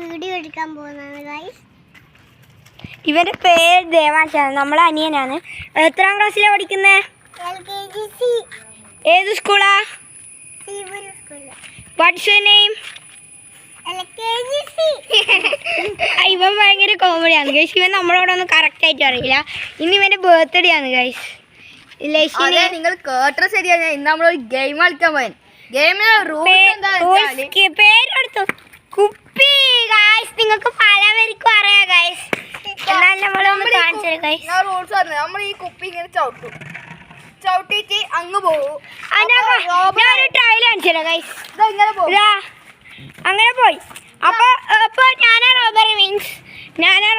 Video എടുക്കാൻ പോകുന്നതാണ് guys. ഇവന്റെ പേര് ദേവാൻഷാണ്, നമ്മളെ അനിയനാണ്. എത്രാം ക്ലാസ്സിലാണ് പഠിക്കുന്നത്? LKG. ഏത് സ്കൂളാ? What's your name? LKG. ഇവൻ ഭയങ്കര കോമഡിയാണ് ഗൈസ്. ഇവൻ നമ്മളോടൊന്നും കറക്റ്റ് ആയിട്ട് അറിയില്ല. ഇന്ന് ഇവന്റെ ബർത്ത്ഡേ ആണ് ഗൈസ്. നിങ്ങൾ കേട്ട ശരിയാണ്. ഇന്ന് നമ്മളൊരു ഗെയിം കളിക്കാൻ പോയി. പേരെടുത്തു കുപ്പി ഗൈസ്. നിങ്ങൾക്ക് പലവർക്കും അറിയാം ഗൈസ്. എന്നാൽ നമ്മളൊന്ന് കാണിച്ചു ഗൈസ്. റൂൾസ് പറഞ്ഞു. നമ്മൾ ഈ കുപ്പി ഇങ്ങനെ ചവിട്ടിട്ട് അങ്ങ് പോകും. ഞാനൊരു ട്രയൽ കാണിച്ചു ഗൈസ്. ഇങ്ങനെ പോകും. അങ്ങനെ പോയി. അപ്പൊ ഞാനാ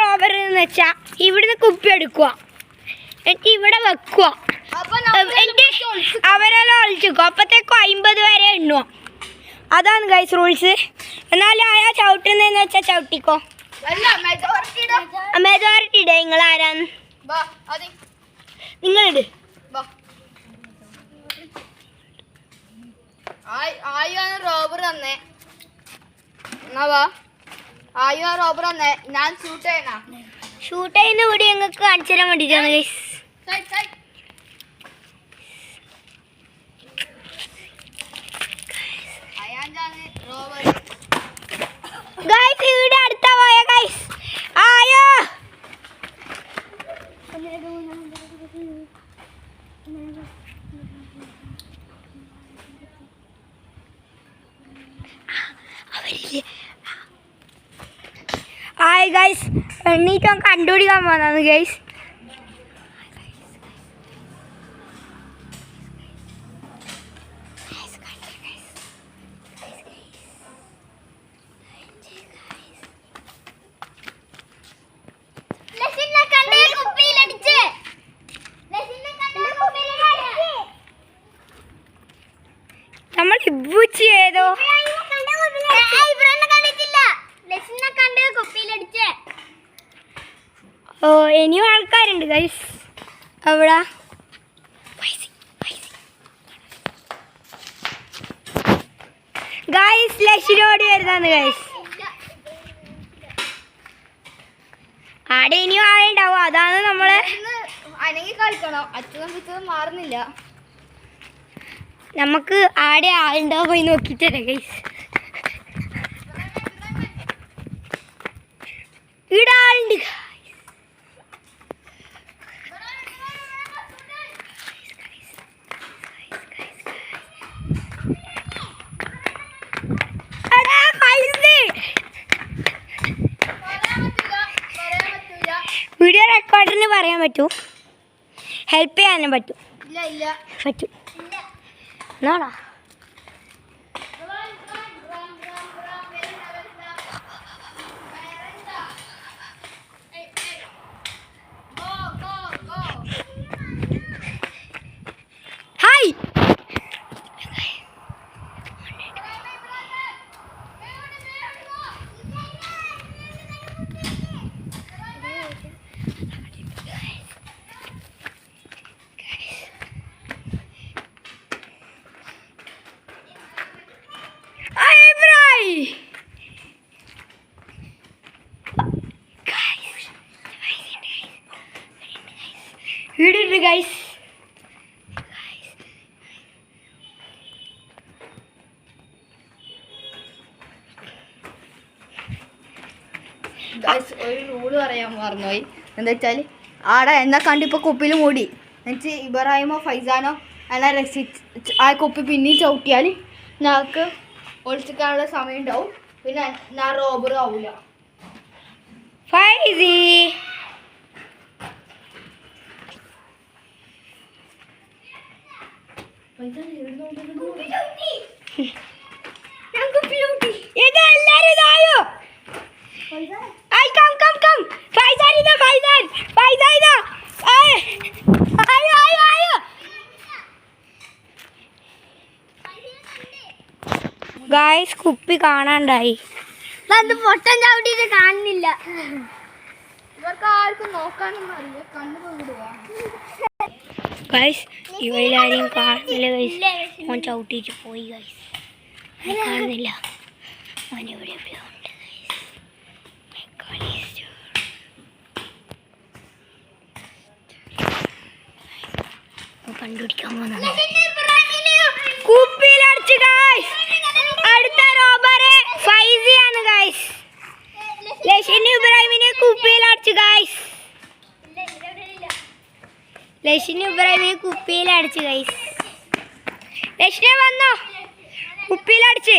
റോബർ എന്ന് വെച്ചാ ഇവിടുന്ന് കുപ്പി എടുക്കുക, എന്നിട്ട് ഇവിടെ വെക്കുക, എന്നിട്ട് അവരെല്ലാം ഒളിച്ചിക്കും. അപ്പത്തേക്കും 50 വരെ എണ്ണുക. അതാണ് ഗൈസ് റൂൾസ്. എന്നാലും ആരാ ചവിട്ടുന്നതെന്ന് വെച്ചാൽ ചവിട്ടിക്കോ. മെജോറിറ്റി ഇടേ. നിങ്ങൾ ആരാന്ന് നിങ്ങളിട്. റോബർ തന്നെ റോബർ തന്നെ. ഞാൻ ഷൂട്ട് ചെയ്യുന്ന കൂടി ഞങ്ങൾക്ക് കാണിച്ചു തരാൻ വേണ്ടിയിട്ടാണ് ഗൈസ്. ഗൈസ് ഇവിടെ അടുത്ത പോയ ഗൈസ്. ആയോ ഹായ് ഗൈസ്. എണ്ണീറ്റ് കണ്ടുപിടിക്കാൻ പോന്നാണ് ഗൈസ്. നമ്മൾ ഇബൂച്ചി ഏതോ ഇനിയും ആൾക്കാരുണ്ട് ഗൈസ് അവിടെ. ഗൈസ് ലക്ഷ്യനോട് വരുന്നതാണ് ഗൈസ്. ആടെ ഇനിയും ആളുണ്ടാവും. അതാണ് നമ്മള് അനങ്ങി കളിക്കണം. അച്ഛനും മാറുന്നില്ല. നമുക്ക് ആടെ ആളുണ്ടോ പോയി നോക്കിട്ടല്ലേ ഗൈസ്. ഇവിടെ ആളുണ്ട്. വീഡിയോ റെക്കോർഡറിന് പറയാൻ പറ്റൂ, ഹെൽപ്പ് ചെയ്യാനും പറ്റും. പറ്റും എന്നാടാ. ഹായ് വീടുണ്ട് ഗൈസ്. ഒരു റൂള് പറയാൻ മറന്നുപോയി. എന്താ വെച്ചാൽ ആടെ എന്നെ കണ്ടിപ്പോൾ കുപ്പിയിൽ മൂടി. എന്നിട്ട് ഇബ്രാഹിമോ ഫൈസാനോ എല്ലാം രക്ഷിച്ച് ആ കുപ്പി പിന്നെയും ചവിട്ടിയാൽ ഞങ്ങൾക്ക് ഒളിച്ചിക്കാനുള്ള സമയം ഉണ്ടാവും. പിന്നെ ഞാൻ റോബറും ആവില്ല. ഫൈസി ഇതെല്ലാരും ഇതായോ. ഗൈസ് കുപ്പി കാണാണ്ടായി. പൊട്ടൻ ചവിട്ടിട്ട് കാണുന്നില്ല. ഇവർക്ക് ആർക്കും നോക്കാനൊന്നും അറിയില്ല. കണ്ണുപോയിടുക. ഗൈസ് ഇവരാരെയും കാണുന്നില്ല ഗൈസ്. ഓൻ ചവിട്ടിച്ച് പോയി ഗൈസ്. കാണുന്നില്ല. കണ്ടുപിടിക്കാൻ പോകുന്നത് കുപ്പിയിലടിച്ച് ഗൈസ്. അടുത്ത റോബറ് ഫൈസിയാണ് ഗൈസ്. ലഷിന് ഇബ്രാഹിമിനെ കുപ്പിയിലടിച്ചു ഗൈസ്. ലഷിന് ഇബ്രാഹിമിനെ കുപ്പിയിലടിച്ചു ഗൈസ്. ലഷിനെ വന്നോ കുപ്പിയിലടിച്ച്.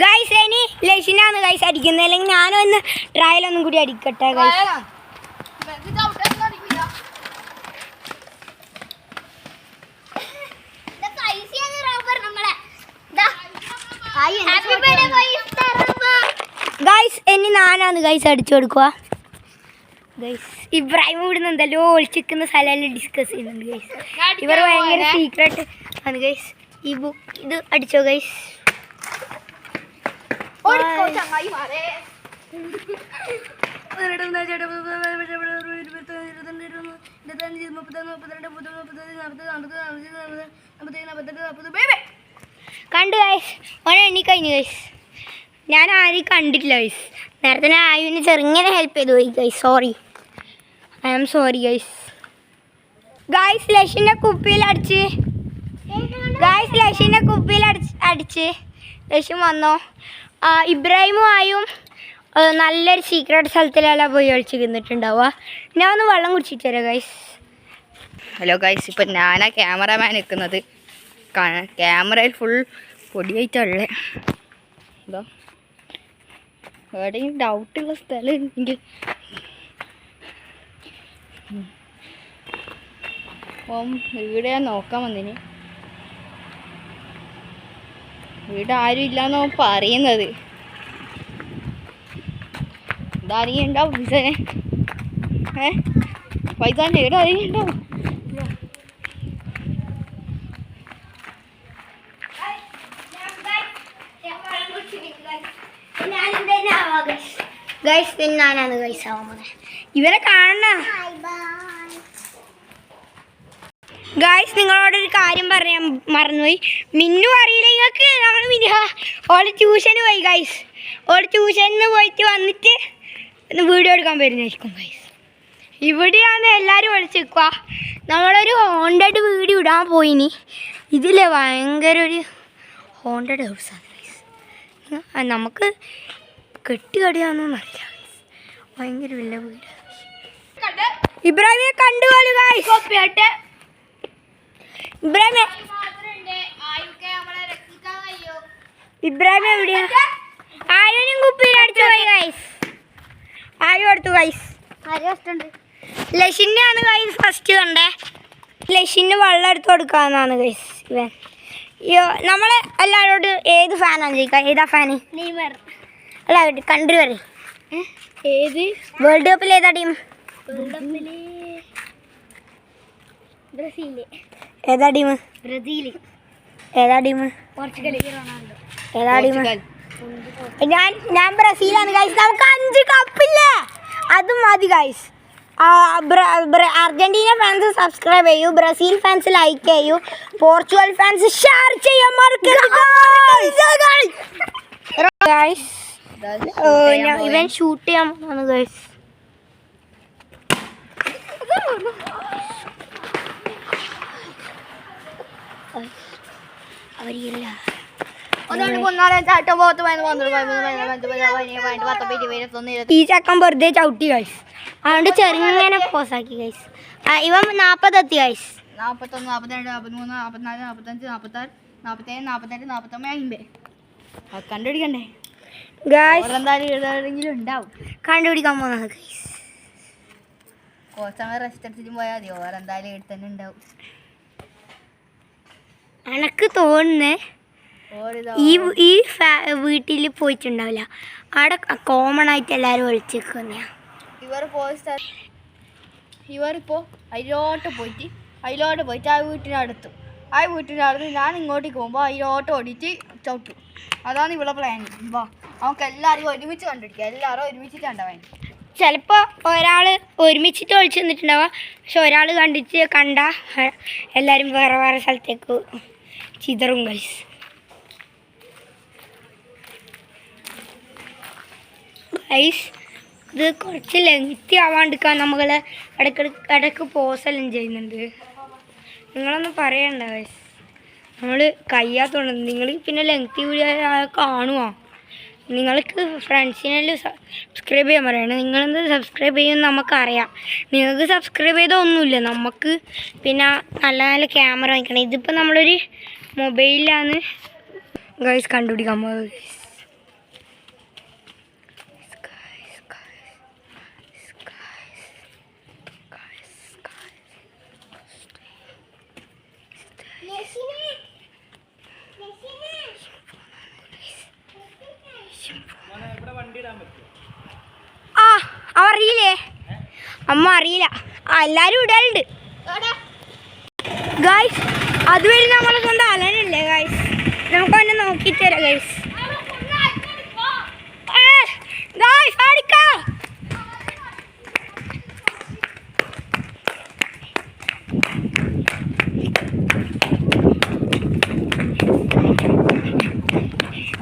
ഗൈസ് ഇനി ലഷിനാണ് ഗൈസ് അടിക്കുന്നത്. അല്ലെങ്കിൽ ഞാനൊന്ന് ട്രയലൊന്നും കൂടി അടിക്കട്ടെ ഗൈസ്. ഗൈസ് ഇനി ഞാനാണ് ഗൈസ് അടിച്ചു കൊടുക്കുക ഗൈസ്. ഇബ്രാഹിം ഇവിടുന്ന് എന്തല്ലോ ഒളിച്ചിരിക്കുന്ന സ്ഥലമെല്ലാം ഡിസ്കസ് ചെയ്യുന്നുണ്ട് ഗൈസ്. ഇവർ ഭയങ്കര സീക്രട്ട് ആണ് ഗൈസ്. ഈ ബുക്ക് ഇത് അടിച്ചോ ഗൈസ്. കണ്ടു ഗൈസ്. ഓനെ എണ്ണി കഴിഞ്ഞു ഗൈസ്. ഞാൻ ആരെയും കണ്ടിട്ടില്ല ഗൈസ്. നേരത്തെ ഞാൻ ആയുവിന് ചെറുങ്ങനെ ഹെൽപ്പ് ചെയ്തു പോയി guys. Sorry, I am sorry guys. Guys ലഷിൻ്റെ കുപ്പിയിലടിച്ച് ഗൈസ് ലഷിൻ്റെ കുപ്പിയിലടിച്ച് ലക്ഷ്യം വന്നോ. ഇബ്രാഹിമും ആയും നല്ലൊരു സീക്രട്ട് സ്ഥലത്തിലെല്ലാം പോയി ഒളിച്ച് നിന്നിട്ടുണ്ടാവുക. ഞാൻ ഒന്ന് വെള്ളം കുടിച്ചിട്ട് തരാം ഗൈസ്. ഹലോ ഗൈസ്, ഇപ്പം ഞാനാ ക്യാമറമാൻ നിൽക്കുന്നത്. ക്യാമറയിൽ ഫുൾ പൊടിയായിട്ടുള്ളേ. എന്തോ എവിടെയും ഡൗട്ടുള്ള സ്ഥലം ഉണ്ടെങ്കിൽ അപ്പം വീട് ഞാൻ നോക്കാൻ വന്നിന്. വീട് ആരും ഇല്ലാന്നോ പറയുന്നത്. ഇതാരെങ്കിലും ഉണ്ടാവും പൈസനെ? പൈസൻ്റെ വീട് ആരെങ്കിലും ഉണ്ടാവും? ഗൈസ് ഞാനാണ് ഗൈസ് ആവാൻ പോകുന്നത്. ഇവരെ കാണണം ഗൈസ്. നിങ്ങളോടൊരു കാര്യം പറയാൻ മറന്നുപോയി. മിന്നു അറിയില്ല നിങ്ങൾക്ക്. നമ്മൾ ഓള് ട്യൂഷന് പോയി ഗൈസ്. ഓള് ട്യൂഷനിൽ പോയിട്ട് വന്നിട്ട് വീഡിയോ എടുക്കാൻ വരുന്നതായിരിക്കും ഗൈസ്. ഇവിടെയാണ് എല്ലാവരും വിളിച്ചിരിക്കുക. നമ്മളൊരു ഹോണ്ടഡ് വീഡിയോ ഇടാൻ പോയിനി. ഇതിൽ ഭയങ്കര ഒരു ഹോണ്ടഡ് ഹൗസാണ് ഗൈസ്. നമുക്ക് കെട്ടുകടിയാണെന്നറിയില്ല ഗൈസ്. ഭയങ്കര വലിയ വീട്. ഇബ്രാഹിമിനെ കണ്ടുപോലും ഗൈസ്. ഇബ്രാഹിം എവിടെയാ? ആയുനും കുപ്പിയിലടിച്ചു പോയി ഗൈസ്. ആയു എടുത്തു ഗൈസ്. ലഷിൻ്റെ ആണ് ഗൈസ് ഫസ്റ്റ് കണ്ടേ. ലഷിന് വെള്ളം എടുത്ത് കൊടുക്കാന്നാണ് ഗൈസ് ഇവൻ. നമ്മൾ എല്ലാവരോട് ഏത് ഫാനാണ് ചോദിക്കുക. ഏതാ ഫാന്? അല്ല കൺട്രി പറയും. ഏത് വേൾഡ് കപ്പിൽ ഏതാ ടീം? ബ്രസീൽ. ഏതാ ടീം? ബ്രസീൽ. ഏതാ ടീം? പോർച്ചുഗൽ. റൊണാൾഡോ. ഏതാ ടീം? ഞാൻ ബ്രസീലാണ് ഗൈസ്. നമുക്ക് 5 കപ്പില്ലേ? അത് മതി ഗൈസ്. അർജന്റീന ഫാൻസ് സബ്സ്ക്രൈബ് ചെയ്യൂ. ബ്രസീൽ ഫാൻസ് ലൈക്ക് ചെയ്യൂ. പോർച്ചുഗൽ ഫാൻസ് ഷെയർ ചെയ്യാൻ മറക്കരുത് ഗൈസ്. ഇവൻ ഷൂട്ട് ചെയ്യാൻ പോകുന്നു ഗൈസ്. അവരില്ല. ഈ ചക്കൻ വെറുതെ ചവിട്ടി ഗൈസ്. അതുകൊണ്ട് ചെറുങ്ങനെ പോസാക്കി ഗൈസ്. ഇവൻ 40 എത്തി ഗൈസ്. 41, 42, 43, 44, 45, 46, 47, 48, 49, 50. കണ്ടുപിടിക്കണ്ടേ ഗൈസ്? എന്തായാലും എഴുതാണെങ്കിലും ഉണ്ടാവും. കണ്ടുപിടിക്കാൻ പോകുന്നത് ഗൈസ്. കുറച്ച് സമയം റെസ്റ്റ് എടുത്തിട്ട് പോയാൽ മതി. ഓരോ എന്തായാലും എടുത്ത് തന്നെ ഉണ്ടാവും. എനക്ക് തോന്നുന്നേ ഈ വീട്ടിൽ പോയിട്ടുണ്ടാവില്ല. അവിടെ കോമൺ ആയിട്ട് എല്ലാവരും ഒളിച്ചിരിക്കുന്ന. ഇവരിപ്പോൾ അതിലോട്ട് പോയിട്ട് ആ വീട്ടിനടുത്ത് ഞാൻ ഇങ്ങോട്ടേക്ക് പോകുമ്പോൾ അതിലോട്ട് ഓടിയിട്ട് ചവിട്ടും. അതാണ് ഇവിടെ പ്ലാൻ. വാ നമുക്ക് എല്ലാവരും ഒരുമിച്ച് കണ്ടുപിടിക്കുക. എല്ലാവരും ഒരുമിച്ചിട്ട് കണ്ടവൻ. ചിലപ്പോൾ ഒരാൾ ഒരുമിച്ചിട്ട് ഒളിച്ചു നിന്നിട്ടുണ്ടാവുക, പക്ഷെ ഒരാൾ കണ്ട എല്ലാവരും വേറെ വേറെ സ്ഥലത്തേക്ക് ചിതറും ഗൈസ്. ഗൈസ് ഇത് കുറച്ച് ലെങ്തി ആവാണ്ടിരിക്കാൻ നമ്മൾ ഇടയ്ക്ക് പോസെല്ലാം ചെയ്യുന്നുണ്ട്. നിങ്ങളൊന്നും പറയണ്ട ഗൈസ്, നമ്മൾ കഴിയാത്തോണ്ട്. നിങ്ങൾ പിന്നെ ലെങ്തി വീഡിയോ കാണുമോ? നിങ്ങൾക്ക് ഫ്രണ്ട്സിനെല്ലാം സബ്സ്ക്രൈബ് ചെയ്യാൻ പറയണം. നിങ്ങളെന്ത് സബ്സ്ക്രൈബ് ചെയ്യുമെന്ന് നമുക്കറിയാം. നിങ്ങൾക്ക് സബ്സ്ക്രൈബ് ചെയ്താൽ ഒന്നുമില്ല, നമുക്ക് പിന്നെ നല്ല നല്ല ക്യാമറ വാങ്ങിക്കണം. ഇതിപ്പോൾ നമ്മളൊരു മൊബൈലിലാണ് ഗൈസ് കണ്ടുപിടിക്കാൻ പോകുന്നത്. ആ അറിയില്ലേ, അമ്മ അറിയില്ല. എല്ലാരും ഇടലുണ്ട് ഗൈസ്. അതുവഴി നമ്മളെ സ്വന്തം അലനല്ലേ ഗൈസ്, നമുക്ക് തന്നെ നോക്കിയിട്ട് തരാം ഗൈസ്.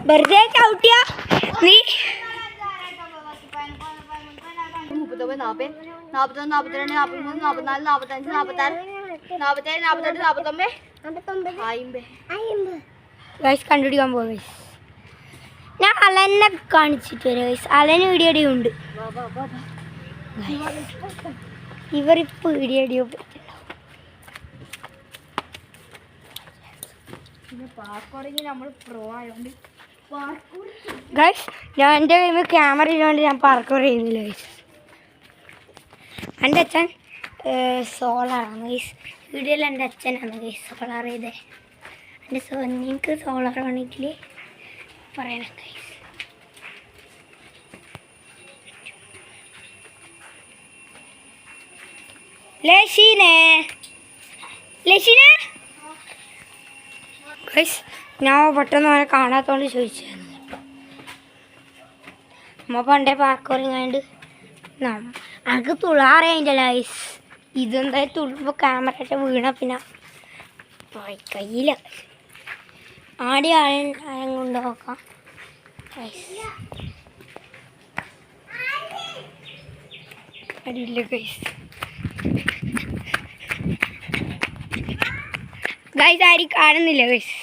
വെറുതെ ചവിട്ടിയാ നീ. 39, 40, 41, 42, 43, 44, 45, 46, 47, 48, 49, 50. ഗൈസ് കണ്ടുപിടിക്കാൻ പോവാ ഗൈസ്. ഞാൻ അലനെ കാണിച്ചിട്ട് വരാം ഗൈസ്. അലന് വീഡിയോ ഉണ്ട്. ഇവരിപ്പോൾ വീഡിയോ നമ്മൾ പ്രോ ആയതുകൊണ്ട് ഗൈസ് ഞാൻ എൻ്റെ കയ്യിൽ നിന്ന് ക്യാമറ ഇല്ലാണ്ട് ഞാൻ പാർക്കോർ ചെയ്യുന്നില്ല ഗൈസ്. എൻ്റെ അച്ഛൻ സോളാറാണ് ഗൈസ്. വീഡിയോയിൽ എൻ്റെ അച്ഛനാണ് ഗൈസ് സോളാർ ചെയ്തേ. നിങ്ങൾക്ക് സോളാർ വേണമെങ്കിൽ പറയണം ഗൈസ്. ലഷീനെ ഗൈസ് ഞാൻ പെട്ടെന്ന് അവനെ കാണാത്തോണ്ട് ചോദിച്ചായിരുന്നു. നമ്മ പണ്ടേ പാർക്കോറിങ്ങാണ്ട് എനിക്ക് തുള്ളാറിയതിൻ്റെ ഗൈസ്. ഇതെന്തായാലും തുള്ളുമ്പോൾ ക്യാമറ വീണ പിന്നെ കയ്യില ആടി ആഴം കൊണ്ട് നോക്കാം ഗൈസ്. അടിയില്ല ഗൈസ്. ഗൈസ് ആരും കാണുന്നില്ല ഗൈസ്.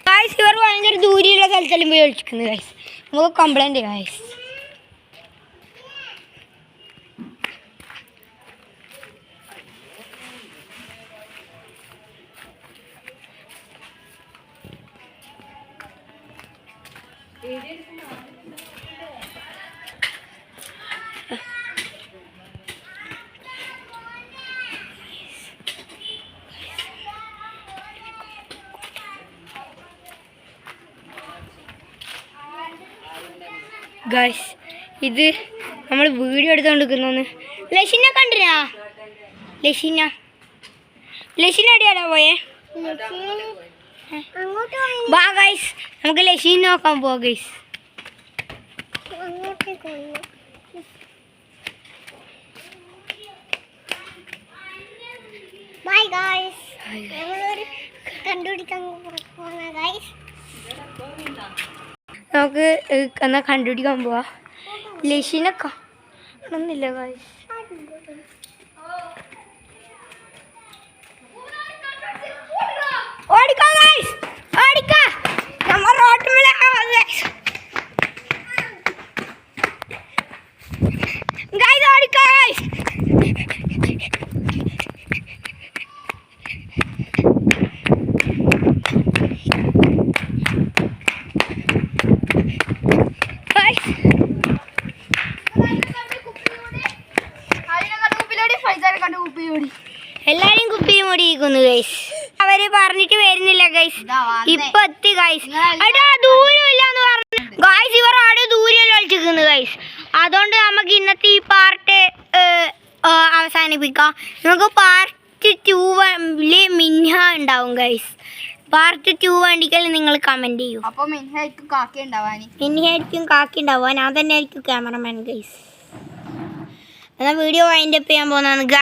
ഗൈസ് ഇവർ ഭയങ്കര ദൂരെയുള്ള സ്ഥലത്തെല്ലാം പോയി ഒളിച്ചിരിക്കുന്നു ഗൈസ്. നമുക്ക് കംപ്ലൈൻറ്റ് ഗൈസ്. ഗൈസ് ഇത് നമ്മൾ വീഡിയോ എടുത്തുകൊണ്ടിരിക്കുന്നു. ലഷിനെ കണ്ടിനാ? ലഷിന അടിയാടാ പോയേ. വാ ഗൈസ് നമുക്ക് ലഷീനെ നോക്കാൻ പോവാം ഗൈസ്. Bye guys. കണ്ടുപിടിക്കാൻ പോവാ ഗൈസ്. നമുക്ക് എന്നാൽ കണ്ടുപിടിക്കാൻ പോവാ. ലഷീനെ കാണുന്നില്ല ഗൈസ്. ഓടിക്കോ ഗൈസ്, ഓടിക്കോ. നമ്മൾ റോട്ടുമേലെ ഗൈസ് ഓടിക്കോ ഗൈസ്. എല്ലാരും കുപ്പി മൂടിയിരിക്കുന്നു ഗൈസ്. അവര് പറഞ്ഞിട്ട് വരുന്നില്ല ഗൈസ്. ഇപ്പൊ എത്തി ഗൈസ്. ദൂരമില്ലാന്ന് പറഞ്ഞു ഗൈസ്. ഇവർ അവിടെ ദൂരം കളിച്ചിരിക്കുന്നു ഗൈസ്. അതുകൊണ്ട് നമുക്ക് ഇന്നത്തെ ഈ പാർട്ട് അവസാനിപ്പിക്കാം. നമുക്ക് പാർട്ട് 2 മിൻഹ ഉണ്ടാവും ഗൈസ്. പാർട്ട് 2 വേണ്ടിക്കൽ നിങ്ങൾ കമന്റ് ചെയ്യൂ. അപ്പൊ മിൻഹായിരിക്കും കാക്കി ഉണ്ടാവാനി. മിൻഹായിരിക്കും കാക്കി ഉണ്ടാവുക. ഞാൻ തന്നെ ആയിരിക്കും ക്യാമറമാൻ ഗൈസ്. എന്നാൽ വീഡിയോ വൈൻഡപ്പ് ചെയ്യാൻ പോകുന്നതാണ്.